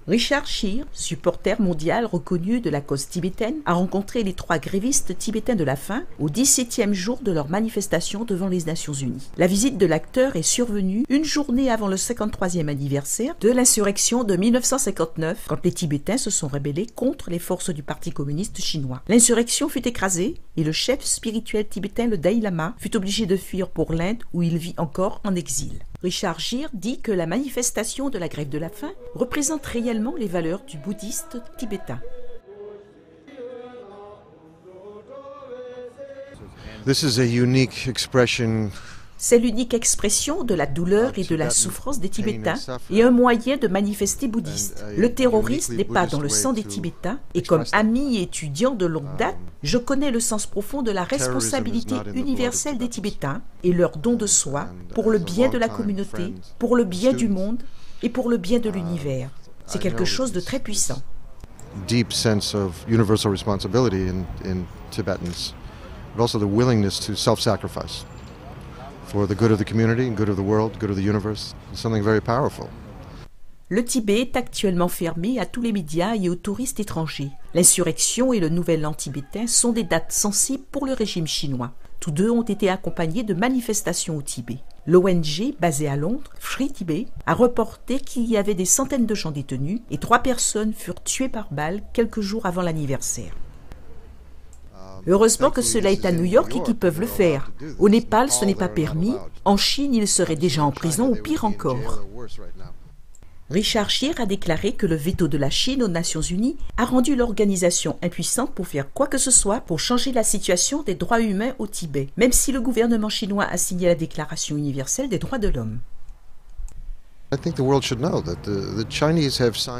Richard Scheer, supporter mondial reconnu de la cause tibétaine, a rencontré les 3 grévistes tibétains de la faim au 17e jour de leur manifestation devant les Nations Unies. La visite de l'acteur est survenue une journée avant le 53e anniversaire de l'insurrection de 1959, quand les Tibétains se sont rebellés contre les forces du Parti communiste chinois. L'insurrection fut écrasée et le chef spirituel tibétain, le Dalai Lama, fut obligé de fuir pour l'Inde où il vit encore en exil. Richard Scheer dit que la manifestation de la grève de la faim représente réellement les valeurs du bouddhiste tibétain. This is a unique expression. C'est l'unique expression de la douleur et de la souffrance des Tibétains et un moyen de manifester bouddhiste. Le terrorisme n'est pas dans le sang des Tibétains et comme ami et étudiant de longue date, je connais le sens profond de la responsabilité universelle des Tibétains et leur don de soi pour le bien de la communauté, pour le bien du monde et pour le bien de l'univers. C'est quelque chose de très puissant. Deep sense of universal responsibility in Tibetans, but also the willingness to self-sacrifice. For the good of the community, good of the world, good of the universe, it's something very powerful. Le Tibet est actuellement fermé à tous les médias et aux touristes étrangers. L'insurrection et le Nouvel An tibétain sont des dates sensibles pour le régime chinois. Tous deux ont été accompagnés de manifestations au Tibet. L'ONG, basée à Londres, Free Tibet, a reporté qu'il y avait des centaines de gens détenus et 3 personnes furent tuées par balle quelques jours avant l'anniversaire. Heureusement que cela est à New York et qu'ils peuvent le faire. Au Népal, ce n'est pas permis. En Chine, ils seraient déjà en prison ou pire encore. Richard Scheer a déclaré que le veto de la Chine aux Nations Unies a rendu l'organisation impuissante pour faire quoi que ce soit pour changer la situation des droits humains au Tibet, même si le gouvernement chinois a signé la Déclaration universelle des droits de l'homme.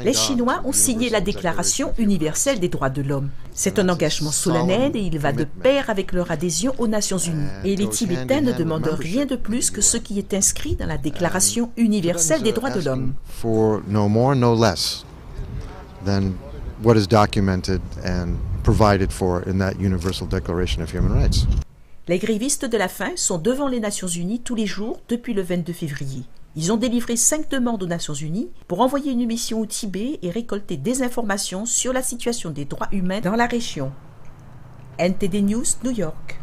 Les Chinois ont signé la Déclaration universelle des droits de l'homme. C'est un engagement solennel et il va de pair avec leur adhésion aux Nations Unies. Et les Tibétains ne demandent rien de plus que ce qui est inscrit dans la Déclaration universelle des droits de l'homme. Les grévistes de la faim sont devant les Nations Unies tous les jours depuis le 22 février. Ils ont délivré 5 demandes aux Nations Unies pour envoyer une mission au Tibet et récolter des informations sur la situation des droits humains dans la région. NTD News, New York.